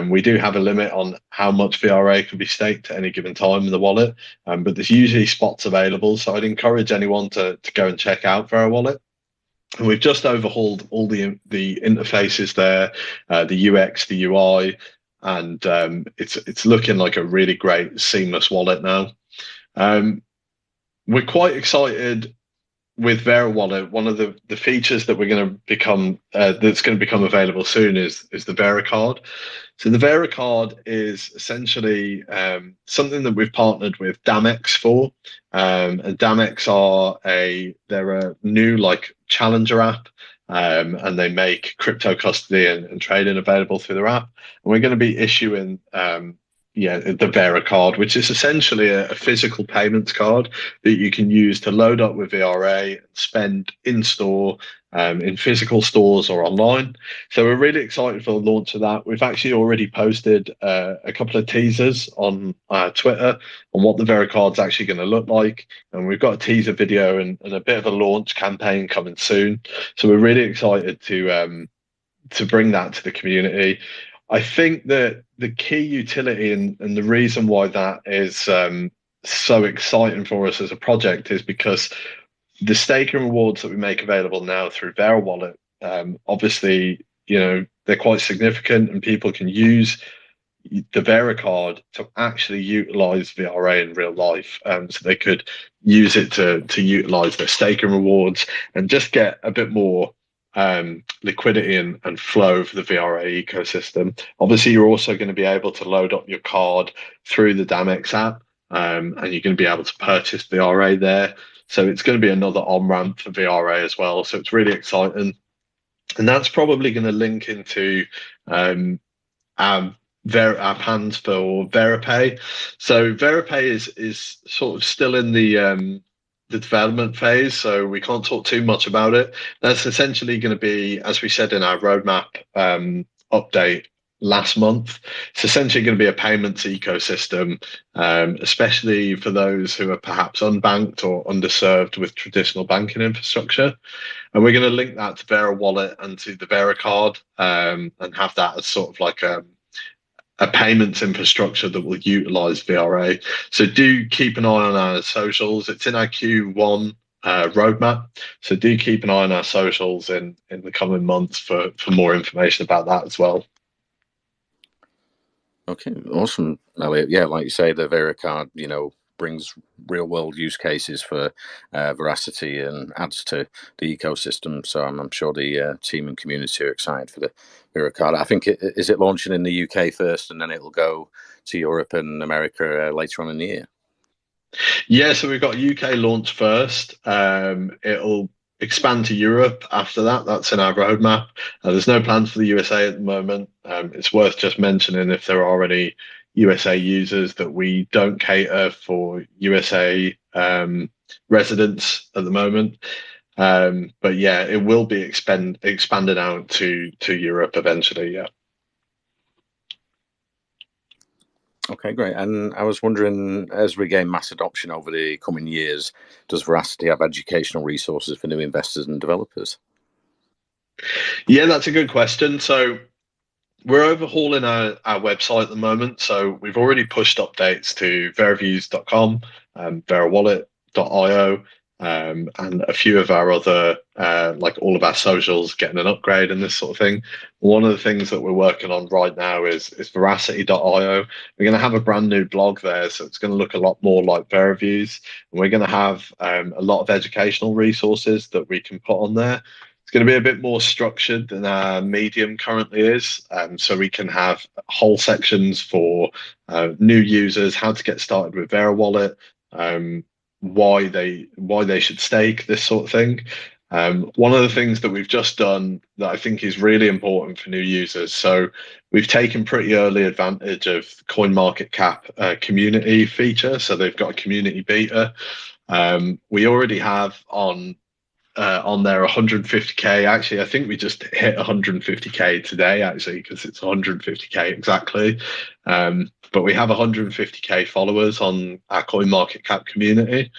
We do have a limit on how much VRA can be staked at any given time in the wallet, but there's usually spots available. So I'd encourage anyone to go and check out Vera Wallet. And we've just overhauled all the interfaces there, the UX, the UI, and it's looking like a really great seamless wallet now. We're quite excited with Vera Wallet. One of the features that we're going to become that's going to become available soon is the Vera Card. So the Vera Card is essentially something that we've partnered with Damex for, and Damex they're a new challenger app, and they make crypto custody and trading available through their app. And we're going to be issuing the Vera Card, which is essentially a physical payments card that you can use to load up with VRA and spend in store, in physical stores or online. So we're really excited for the launch of that. We've actually already posted a couple of teasers on Twitter on what the Vera Card's actually going to look like. And we've got a teaser video and a bit of a launch campaign coming soon. So we're really excited to bring that to the community. I think that the key utility and the reason why that is so exciting for us as a project is because the staking rewards that we make available now through Vera Wallet, obviously, they're quite significant, and people can use the Vera Card to actually utilize VRA in real life. So they could use it to utilize their staking rewards and just get a bit more liquidity and flow for the VRA ecosystem. Obviously, you're also going to be able to load up your card through the Damex app, and you're going to be able to purchase VRA there. So it's going to be another on-ramp for VRA as well. So it's really exciting. And that's probably going to link into our plans for VeraPay. So VeraPay is sort of still in the development phase, so we can't talk too much about it. That's essentially going to be, as we said in our roadmap update last month, it's essentially going to be a payments ecosystem, especially for those who are perhaps unbanked or underserved with traditional banking infrastructure. And we're going to link that to Vera Wallet and to the Vera Card, and have that as sort of like a payments infrastructure that will utilize VRA. So do keep an eye on our socials. It's in our Q1 roadmap. So do keep an eye on our socials in the coming months for more information about that as well. Okay, awesome, Elliot. Yeah, like you say, the Vera Card, brings real world use cases for Veracity and adds to the ecosystem. So I'm sure the team and community are excited for the Vera Card. I think is it launching in the UK first, and then it'll go to Europe and America later on in the year? Yeah, so we've got UK launch first. It'll expand to Europe after that. That's in our roadmap. There's no plans for the USA at the moment. It's worth just mentioning, if there are any USA users, that we don't cater for USA residents at the moment. But yeah, it will be expanded out to Europe eventually. Yeah. Okay, great. And I was wondering, as we gain mass adoption over the coming years, does Veracity have educational resources for new investors and developers? Yeah, that's a good question. So we're overhauling our website at the moment. So we've already pushed updates to veraviews.com, verawallet.io, and a few of our other, like all of our socials getting an upgrade and this sort of thing. One of the things that we're working on right now is veracity.io. We're going to have a brand new blog there, so it's going to look a lot more like VeraViews. And we're going to have a lot of educational resources that we can put on there. It's going to be a bit more structured than our Medium currently is. So we can have whole sections for new users, how to get started with Vera Wallet, why they should stake, this sort of thing. One of the things that we've just done that I think is really important for new users. So we've taken pretty early advantage of CoinMarketCap community feature. So they've got a community beta. We already have on there 150k. Actually, I think we just hit 150k today, actually, because it's 150k exactly. But we have 150k followers on our CoinMarketCap community,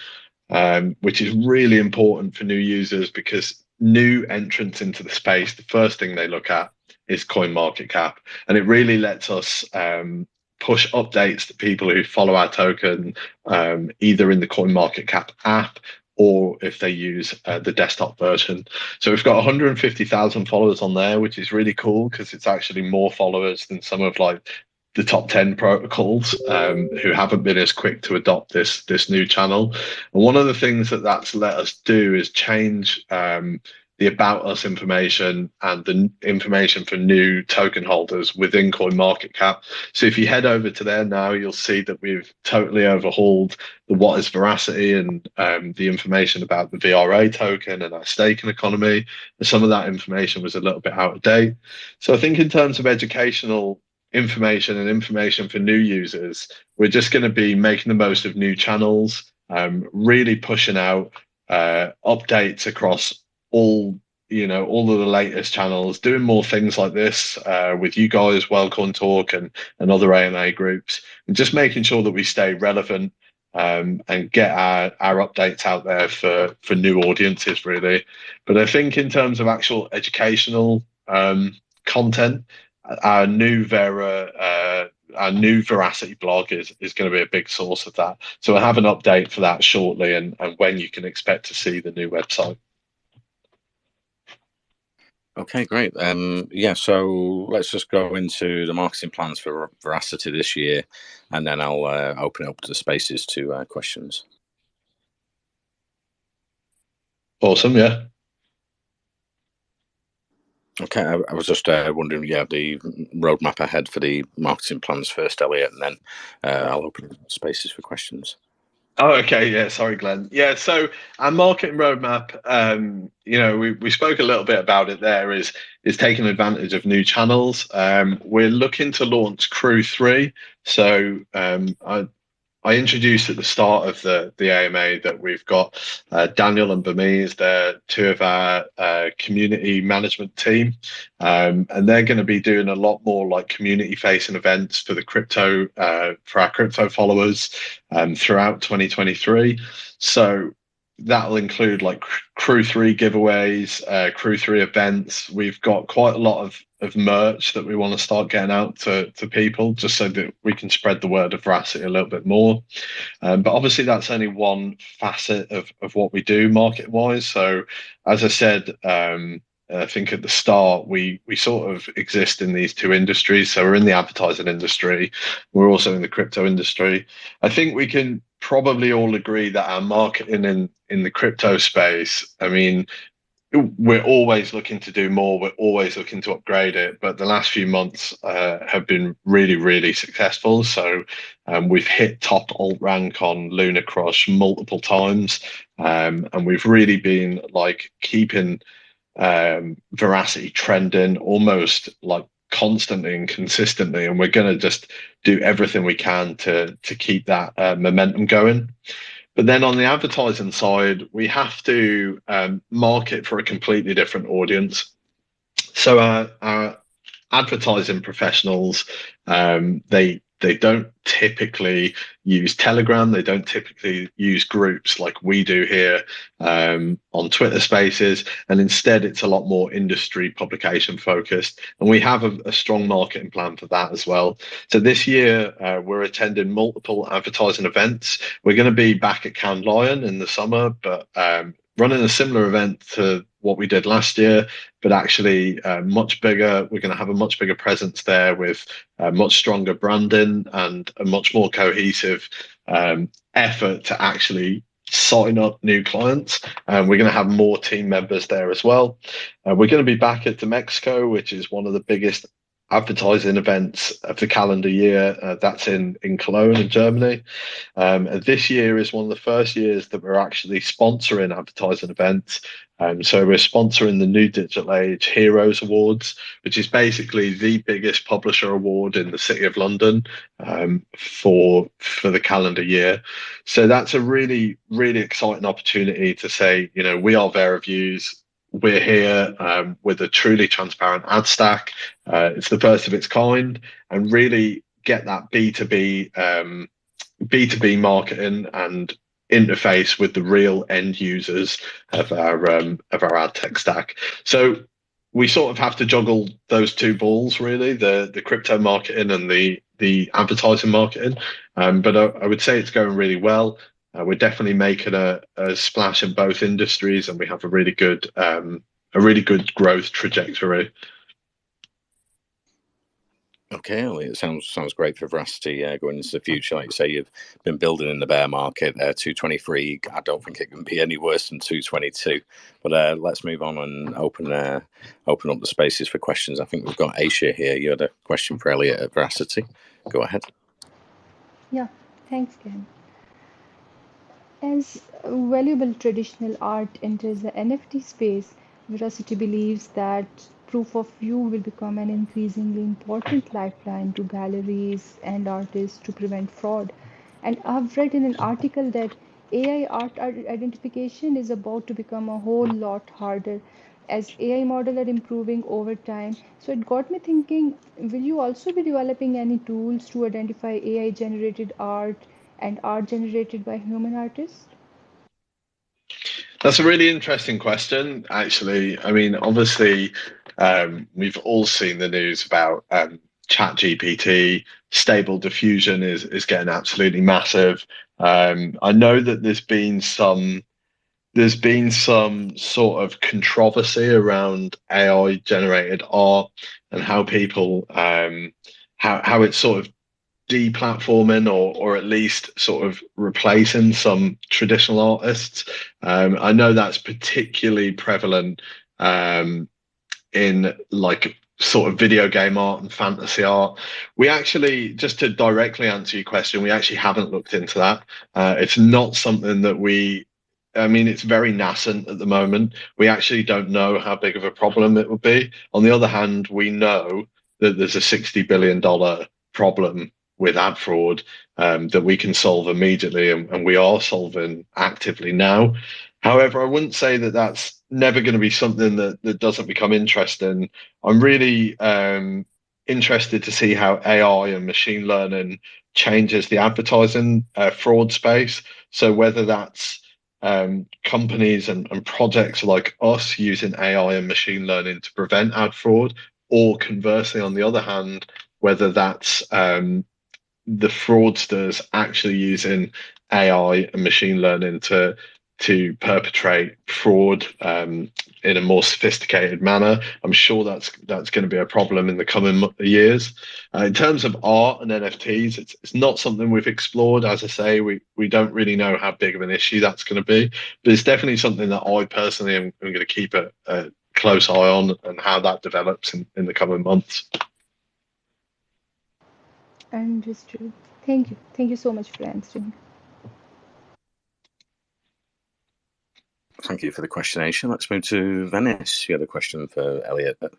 which is really important for new users, because new entrants into the space, the first thing they look at is CoinMarketCap, and it really lets us push updates to people who follow our token, either in the CoinMarketCap app or if they use the desktop version. So we've got 150,000 followers on there, which is really cool, because it's actually more followers than some of like the top 10 protocols who haven't been as quick to adopt this new channel. And one of the things that's let us do is change the about us information and the information for new token holders within CoinMarketCap. So if you head over to there now, you'll see that we've totally overhauled the what is Veracity and the information about the VRA token and our staking economy. And some of that information was a little bit out of date. So I think in terms of educational information and information for new users, we're just going to be making the most of new channels, really pushing out updates across all of the latest channels, doing more things like this with you guys, Wellcoin Talk and other AMA groups, and just making sure that we stay relevant and get our updates out there for new audiences, really. But I think in terms of actual educational content, our new Veracity blog is going to be a big source of that. So we'll have an update for that shortly, and when you can expect to see the new website. Okay, great. Yeah, so let's just go into the marketing plans for Veracity this year, and then I'll open it up to the spaces to questions. Awesome, yeah. Okay, I was just wondering, yeah, the roadmap ahead for the marketing plans first, Elliot, and then I'll open spaces for questions. Oh, okay. Yeah, sorry, Glenn. Yeah, so our marketing roadmap, we spoke a little bit about it there, is taking advantage of new channels. We're looking to launch Crew 3. So I introduced at the start of the AMA that we've got Daniel and Burmese. They're two of our community management team, and they're going to be doing a lot more like community-facing events for the crypto for our crypto followers throughout 2023. So that'll include like Crew 3 giveaways, Crew 3 events. We've got quite a lot of merch that we want to start getting out to people, just so that we can spread the word of Veracity a little bit more. But obviously that's only one facet of what we do market wise. So as I said, I think at the start we sort of exist in these two industries. So we're in the advertising industry, we're also in the crypto industry. I think we can probably all agree that our marketing in the crypto space, I mean, we're always looking to do more. We're always looking to upgrade it. But the last few months have been really, really successful. So we've hit top alt rank on Lunar Crush multiple times. And we've really been like keeping Veracity trending almost like constantly and consistently. And we're going to just do everything we can to keep that momentum going. But then on the advertising side, we have to market for a completely different audience. So our advertising professionals, they don't typically use Telegram. They don't typically use groups like we do here on Twitter Spaces. And instead, it's a lot more industry publication focused. And we have a strong marketing plan for that as well. So this year, we're attending multiple advertising events. We're going to be back at Cannes Lion in the summer, but running a similar event to what we did last year, but actually much bigger. We're going to have a much bigger presence there with much stronger branding and a much more cohesive effort to actually sign up new clients. And we're going to have more team members there as well. We're going to be back at Mexico, which is one of the biggest advertising events of the calendar year. That's in Cologne in Germany. This year is one of the first years that we're actually sponsoring advertising events. So we're sponsoring the New Digital Age Heroes Awards, which is basically the biggest publisher award in the City of London for the calendar year. So that's a really, really exciting opportunity to say, you know, we are Vera Views. We're here with a truly transparent ad stack. It's the first of its kind, and really get that B2B marketing and interface with the real end users of our ad tech stack. So we sort of have to juggle those two balls, really, the crypto marketing and the advertising marketing. But I would say it's going really well. We're definitely making a splash in both industries, and we have a really good growth trajectory. Okay, Elliot, it sounds great for Veracity going into the future. Like you say, you've been building in the bear market. 223, I don't think it can be any worse than 222. But let's move on and open up the spaces for questions. I think we've got Aisha here. You had a question for Elliot at Veracity. Go ahead. Yeah, thanks, Ken. As valuable traditional art enters the NFT space, Veracity believes that proof of view will become an increasingly important lifeline to galleries and artists to prevent fraud. And I've read in an article that AI art identification is about to become a whole lot harder as AI models are improving over time. So it got me thinking, will you also be developing any tools to identify AI generated art and art generated by human artists? That's a really interesting question, actually. I mean, obviously, we've all seen the news about ChatGPT. Stable Diffusion is getting absolutely massive. I know that there's been some sort of controversy around AI generated art and how people how it's sort of deplatforming or at least sort of replacing some traditional artists. I know that's particularly prevalent in like sort of video game art and fantasy art. We actually, just to directly answer your question, we actually haven't looked into that. It's not something that it's very nascent at the moment. We actually don't know how big of a problem it would be. On the other hand, we know that there's a $60 billion problem with ad fraud that we can solve immediately, and we are solving actively now. However, I wouldn't say that that's never going to be something that doesn't become interesting. I'm really interested to see how AI and machine learning changes the advertising fraud space. So whether that's companies and projects like us using AI and machine learning to prevent ad fraud, or conversely, on the other hand, whether that's the fraudsters actually using AI and machine learning to to perpetrate fraud in a more sophisticated manner. I'm sure that's going to be a problem in the coming years. In terms of art and NFTs, it's not something we've explored. As I say, we don't really know how big of an issue that's going to be, but it's definitely something that I personally am going to keep a close eye on, and how that develops in the coming months. Understood. Thank you. Thank you so much for answering. Thank you for the questionation. Let's move to Venice. You had a question for Elliot at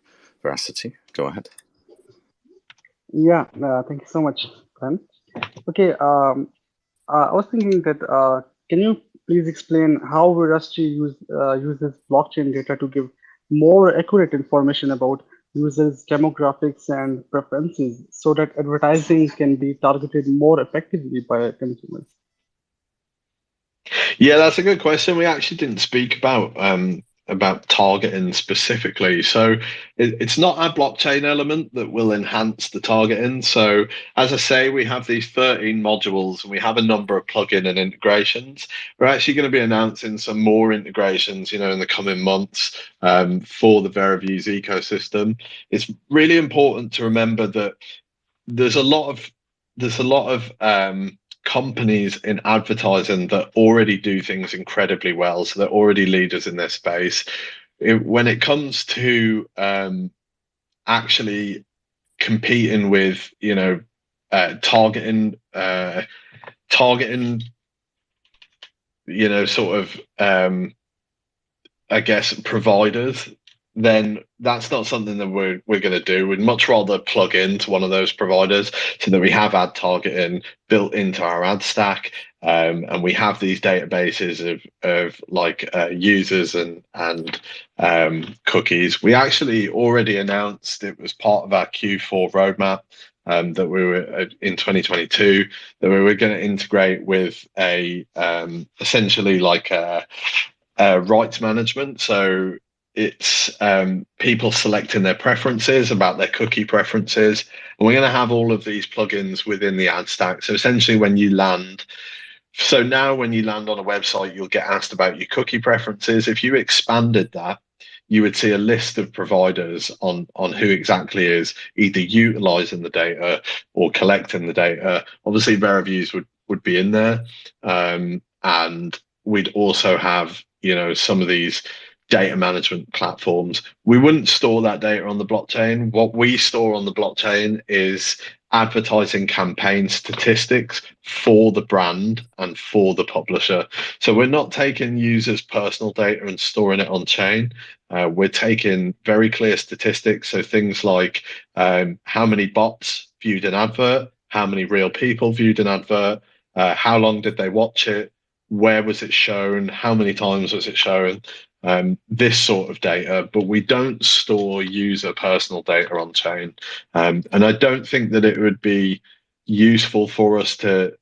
Veracity. Go ahead. Yeah, thank you so much, Glenn. Okay, I was thinking that can you please explain how Veracity uses blockchain data to give more accurate information about users' demographics and preferences so that advertising can be targeted more effectively by consumers? Yeah, that's a good question. We actually didn't speak about targeting specifically. So it's not our blockchain element that will enhance the targeting. So as I say, we have these 13 modules and we have a number of plugin and integrations. We're actually going to be announcing some more integrations, in the coming months for the VeraViews ecosystem. It's really important to remember that there's a lot of companies in advertising that already do things incredibly well, so they're already leaders in their space. When it comes to actually competing with targeting sort of I guess providers, then that's not something that we're going to do. We'd much rather plug into one of those providers so that we have ad targeting built into our ad stack, and we have these databases of like users and cookies. We actually already announced, it was part of our Q4 roadmap, that we were in 2022, that we were going to integrate with a essentially like a rights management. So it's people selecting their preferences about their cookie preferences. And we're going to have all of these plugins within the ad stack. So essentially when you land on a website, you'll get asked about your cookie preferences. If you expanded that, you would see a list of providers on who exactly is either utilizing the data or collecting the data. Obviously, VeraViews would be in there. And we'd also have, some of these data management platforms. We wouldn't store that data on the blockchain. What we store on the blockchain is advertising campaign statistics for the brand and for the publisher. So we're not taking users' personal data and storing it on chain. We're taking very clear statistics. So things like how many bots viewed an advert, how many real people viewed an advert, how long did they watch it, where was it shown, how many times was it shown, this sort of data, but we don't store user personal data on chain. And I don't think that it would be useful for us to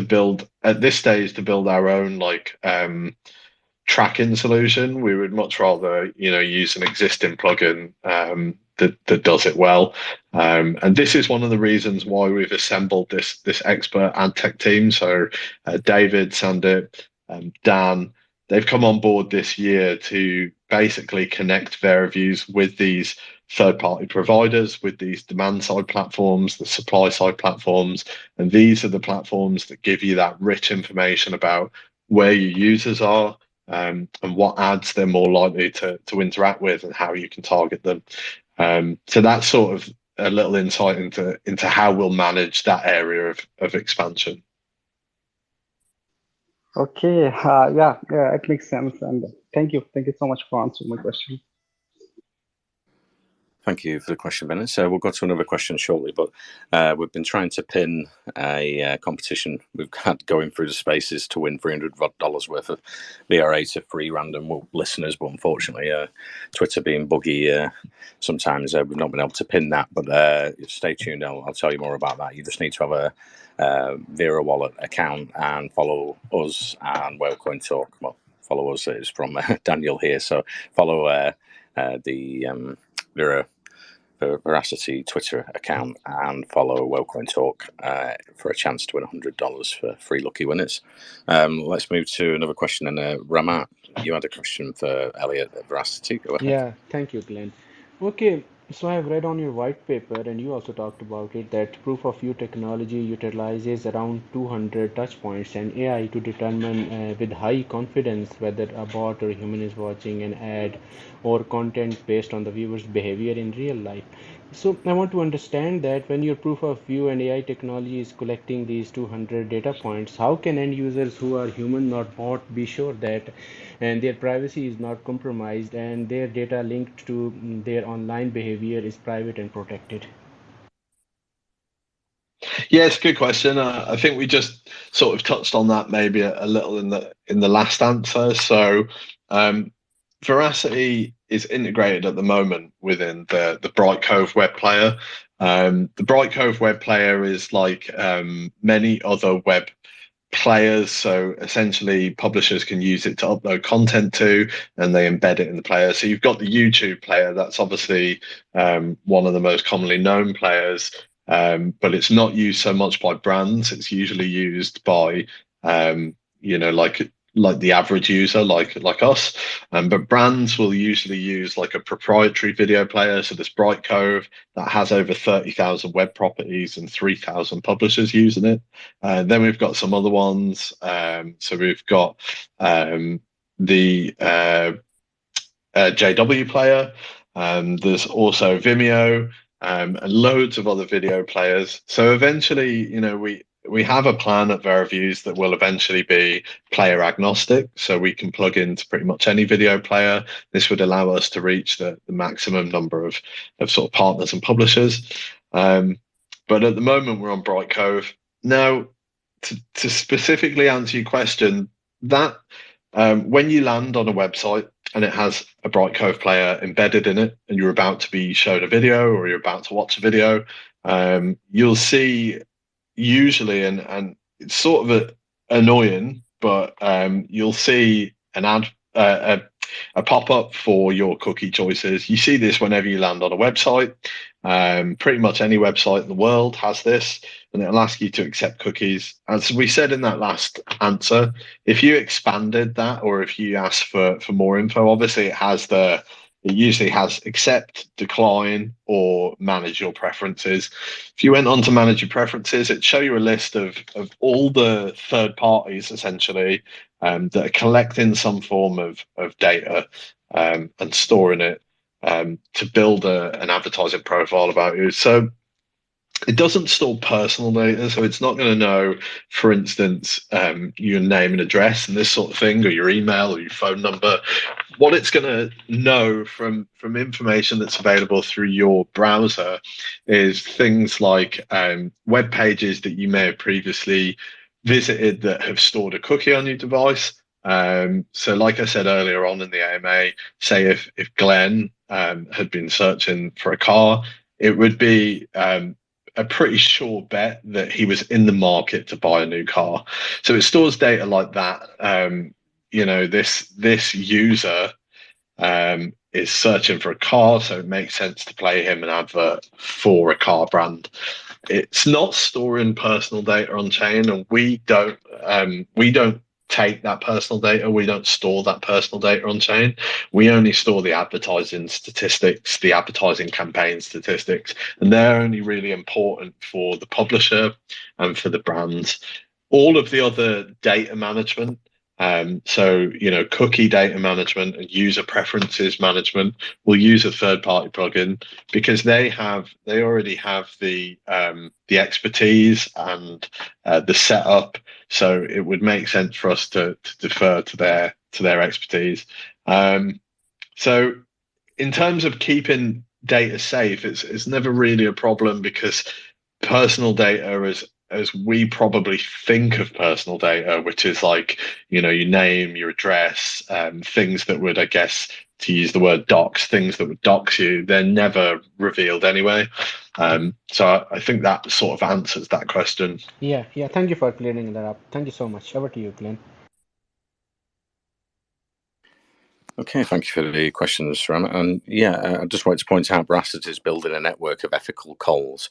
build at this stage, to build our own tracking solution. We would much rather, use an existing plugin that does it well. And this is one of the reasons why we've assembled this expert ad tech team. So David, Sandip, Dan, they've come on board this year to basically connect VeraViews with these third-party providers, with these demand-side platforms, the supply-side platforms. And these are the platforms that give you that rich information about where your users are, and what ads they're more likely to interact with and how you can target them. So that's sort of a little insight into how we'll manage that area of expansion. Okay, yeah, it makes sense. And thank you so much for answering my question. Thank you for the question, Bennett. So we'll go to another question shortly, but we've been trying to pin a competition we've had going through the spaces to win $300 worth of VRA to free random listeners, but unfortunately, Twitter being buggy, sometimes we've not been able to pin that. But stay tuned, I'll tell you more about that. You just need to have a Vera Wallet account and follow us and Whalecoin Talk. Well, follow us is from Daniel here, so follow the Vera Verasity Twitter account and follow WellCoin Talk for a chance to win $100 for free lucky winners. Let's move to another question. And Ramat, you had a question for Elliot at Verasity. Go ahead. Yeah, thank you, Glenn. Okay, so I have read on your white paper, and you also talked about it, that proof of view technology utilizes around 200 touch points and AI to determine with high confidence whether a bot or a human is watching an ad or content based on the viewer's behavior in real life. So I want to understand that when your proof of view and AI technology is collecting these 200 data points, how can end users who are human, not bot, be sure that and their privacy is not compromised and their data linked to their online behavior is private and protected? Yeah, it's a good question. I think we just sort of touched on that maybe a little in the last answer. So, Veracity is integrated at the moment within the Bright Cove web player. The Bright Cove web player is like many other web players. So essentially, publishers can use it to upload content to, and they embed it in the player. So you've got the YouTube player. That's obviously one of the most commonly known players. But it's not used so much by brands. It's usually used by, like the average user, like us. But brands will usually use like a proprietary video player. So this Bright Cove that has over 30,000 web properties and 3,000 publishers using it. Then we've got some other ones. So we've got the JW player. There's also Vimeo. And loads of other video players. So eventually, we have a plan at VeraViews that will eventually be player agnostic. So we can plug into pretty much any video player. This would allow us to reach the maximum number of sort of partners and publishers. But at the moment, we're on Bright Cove. Now, to specifically answer your question, that when you land on a website, and it has a Bright Cove player embedded in it, and you're about to be shown a video or you're about to watch a video, you'll see usually, and it's sort of annoying, but you'll see an ad, a pop-up for your cookie choices. You see this whenever you land on a website. Pretty much any website in the world has this, and it'll ask you to accept cookies. As we said in that last answer, if you expanded that, or if you ask for more info, obviously it usually has accept, decline, or manage your preferences. If you went on to manage your preferences, it'd show you a list of all the third parties essentially that are collecting some form of data and storing it to build an advertising profile about you. So it doesn't store personal data, so it's not going to know, for instance, your name and address and this sort of thing, or your email or your phone number. What it's going to know from information that's available through your browser is things like web pages that you may have previously visited that have stored a cookie on your device. So like I said earlier on in the AMA, say if Glenn had been searching for a car, it would be a pretty sure bet that he was in the market to buy a new car. So it stores data like that. This user is searching for a car, so it makes sense to play him an advert for a car brand. It's not storing personal data on chain, and we don't take that personal data. We don't store that personal data on chain. We only store the advertising statistics, the advertising campaign statistics, and they're only really important for the publisher and for the brands. All of the other data management, cookie data management and user preferences management, will use a third-party plugin because they already have the expertise and the setup. So it would make sense for us to defer to their expertise. So in terms of keeping data safe, it's never really a problem because personal data as we probably think of personal data, which is like, your name, your address, things that would, I guess, to use the word dox, things that would dox you, they're never revealed anyway. So I think that sort of answers that question. Yeah. Thank you for clearing that up. Thank you so much. Over to you, Glenn. Okay, thank you for the questions, Ram. And yeah, I'd just like to point out Brassett is building a network of ethical calls.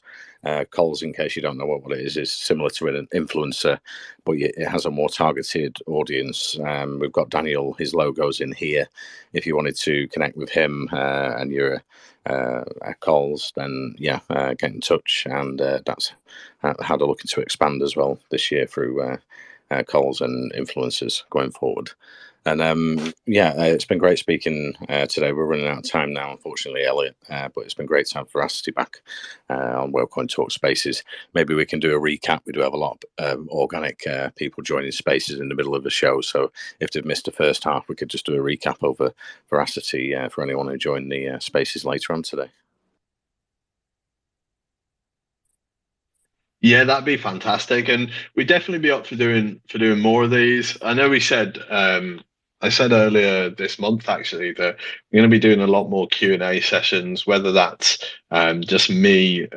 Calls, in case you don't know what it is similar to an influencer, but it has a more targeted audience. We've got Daniel, his logo's in here. If you wanted to connect with him and you're at calls, then yeah, get in touch. And that's how they're looking to expand as well this year through calls and influencers going forward. And yeah, it's been great speaking today. We're running out of time now, unfortunately, Elliot, but it's been great to have Veracity back on Wellcoin Talk Spaces. Maybe we can do a recap. We do have a lot of organic people joining Spaces in the middle of the show, so if they've missed the first half, we could just do a recap over Veracity for anyone who joined the Spaces later on today. Yeah, that'd be fantastic, and we'd definitely be up for doing more of these. I know we said I said earlier this month actually that we're going to be doing a lot more Q&A sessions, whether that's just me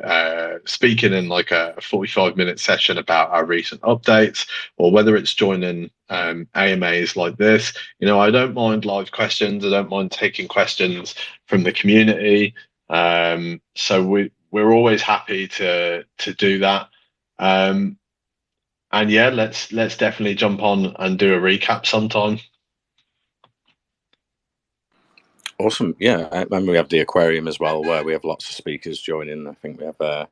speaking in like a 45-minute session about our recent updates, or whether it's joining AMAs like this. You know, I don't mind live questions. I don't mind taking questions from the community. So we're always happy to do that. And yeah, let's definitely jump on and do a recap sometime. Awesome. Yeah, and we have the aquarium as well, where we have lots of speakers joining. I think we have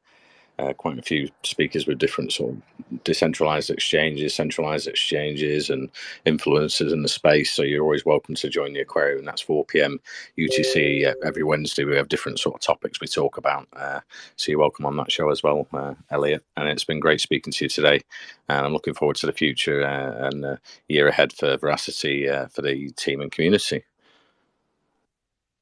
quite a few speakers with different sort of decentralized exchanges, centralized exchanges, and influencers in the space. So you're always welcome to join the aquarium. That's 4 p.m. UTC every Wednesday. We have different sort of topics we talk about. So you're welcome on that show as well, Elliot. And it's been great speaking to you today. And I'm looking forward to the future and the year ahead for Veracity for the team and community.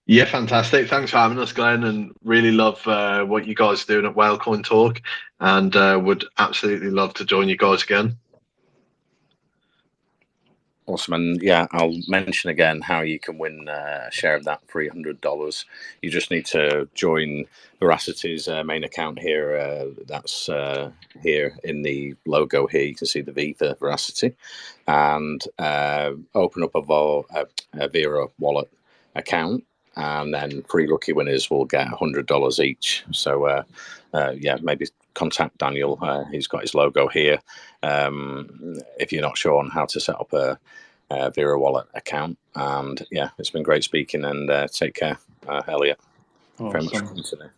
Yeah, fantastic. Thanks for having us, Glenn, and really love what you guys are doing at Whalecoin Talk, and would absolutely love to join you guys again. Awesome. And yeah, I'll mention again how you can win a share of that $300. You just need to join Veracity's main account here. That's here in the logo here. You can see the V for Veracity, and open up a Vera Wallet account. And then 3 lucky winners will get $100 each. So yeah, maybe contact Daniel. He's got his logo here. If you're not sure on how to set up a Vera Wallet account. And yeah, it's been great speaking, and take care, Elliot. Awesome. Very much for coming today.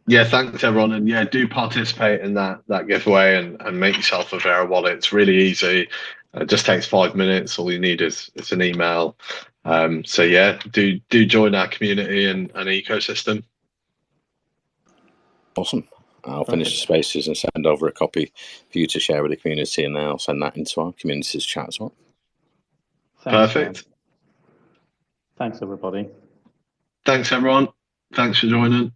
Yeah, thanks everyone, and yeah, do participate in that giveaway and make yourself a Vera Wallet. It's really easy. It just takes 5 minutes. All you need is an email. So yeah, do join our community and ecosystem. Awesome. I'll finish the spaces and send over a copy for you to share with the community, and then I'll send that into our community's chat as well. Thanks, Perfect. man. Thanks, everybody. Thanks, everyone. Thanks for joining.